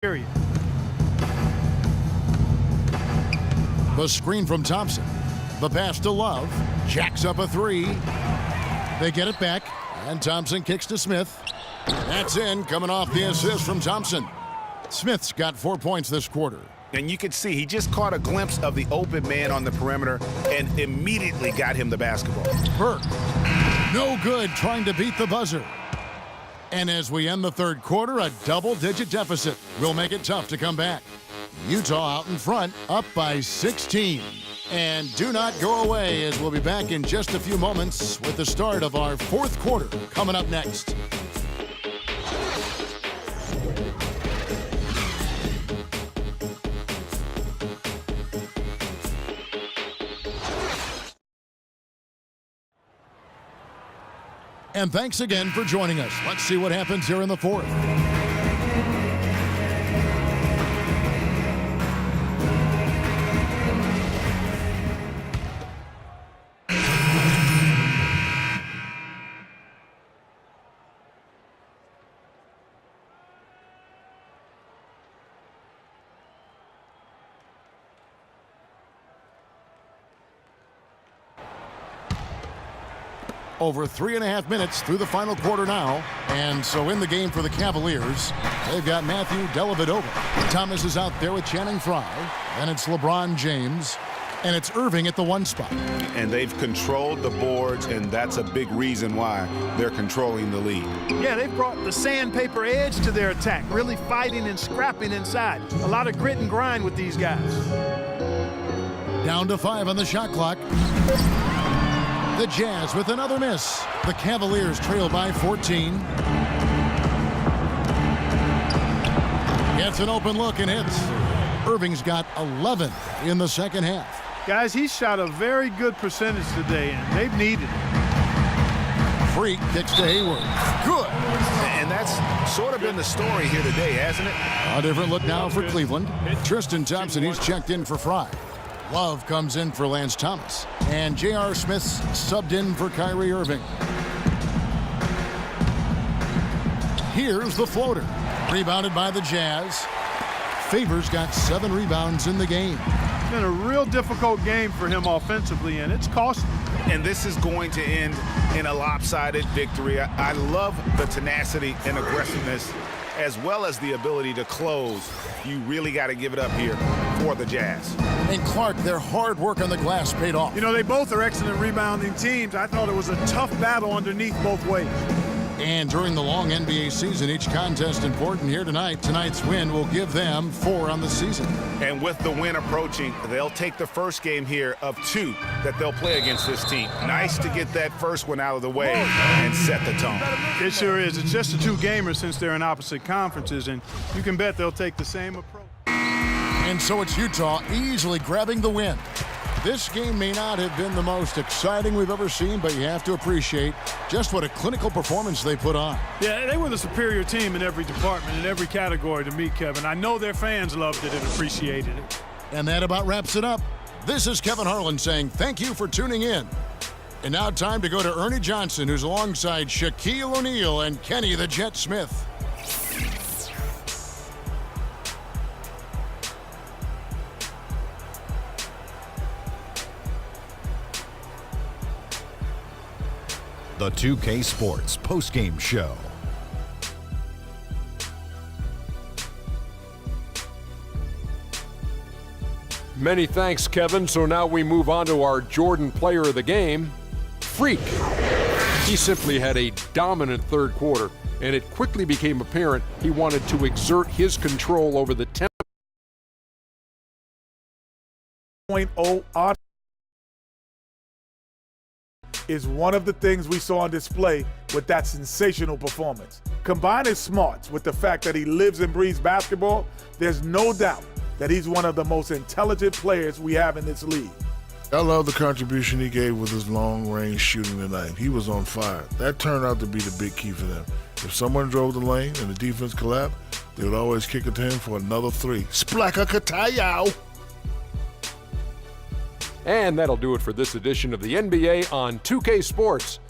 period. The screen from Thompson. The pass to Love. Jacks up a three. They get it back, and Thompson kicks to Smith. That's in, coming off the assist from Thompson. Smith's got 4 points this quarter. And you can see he just caught a glimpse of the open man on the perimeter and immediately got him the basketball. Burke, no good, trying to beat the buzzer. And as we end the third quarter, a double-digit deficit will make it tough to come back. Utah out in front, up by 16. And do not go away, as we'll be back in just a few moments with the start of our fourth quarter coming up next. And thanks again for joining us. Let's see what happens here in the fourth. Over 3.5 minutes through the final quarter now. And so in the game for the Cavaliers, they've got Matthew Dellavedova. Thomas is out there with Channing Frye. Then it's LeBron James. And it's Irving at the 1 spot. And they've controlled the boards, and that's a big reason why they're controlling the lead. Yeah, they've brought the sandpaper edge to their attack, really fighting and scrapping inside. A lot of grit and grind with these guys. Down to 5 on the shot clock. The Jazz with another miss. The Cavaliers trail by 14. Gets an open look and hits. Irving's got 11 in the second half. Guys, he shot a very good percentage today, and they've needed it. Freak kicks to Hayward. Good. And that's sort of been the story here today, hasn't it? A different look now for Cleveland. Tristan Thompson, he's checked in for Frye. Love comes in for Lance Thomas. And J.R. Smith's subbed in for Kyrie Irving. Here's the floater. Rebounded by the Jazz. Favors got 7 rebounds in the game. It's been a real difficult game for him offensively, and it's costly. And this is going to end in a lopsided victory. I love the tenacity and aggressiveness, as well as the ability to close. You really got to give it up here for the Jazz. And Clark, their hard work on the glass paid off. You know, they both are excellent rebounding teams. I thought it was a tough battle underneath both ways. And during the long NBA season, each contest important here tonight. Tonight's win will give them 4 on the season. And with the win approaching, they'll take the first game here of 2 that they'll play against this team. Nice to get that first one out of the way and set the tone. It sure is. It's just a 2-gamer since they're in opposite conferences, and you can bet they'll take the same approach. And so it's Utah easily grabbing the win. This game may not have been the most exciting we've ever seen, but you have to appreciate just what a clinical performance they put on. Yeah, they were the superior team in every department, in every category to me, Kevin. I know their fans loved it and appreciated it. And that about wraps it up. This is Kevin Harlan saying thank you for tuning in. And now time to go to Ernie Johnson, who's alongside Shaquille O'Neal and Kenny the Jet Smith. The 2K Sports postgame show. Many thanks, Kevin. So now we move on to our Jordan player of the game, Freak. He simply had a dominant third quarter, and it quickly became apparent he wanted to exert his control over the tempo. 0.0 odd is one of the things we saw on display with that sensational performance. Combine his smarts with the fact that he lives and breathes basketball, there's no doubt that he's one of the most intelligent players we have in this league. I love the contribution he gave with his long-range shooting tonight. He was on fire. That turned out to be the big key for them. If someone drove the lane and the defense collapsed, they would always kick it to him for another 3. Splaka Katayow! And that'll do it for this edition of the NBA on 2K Sports.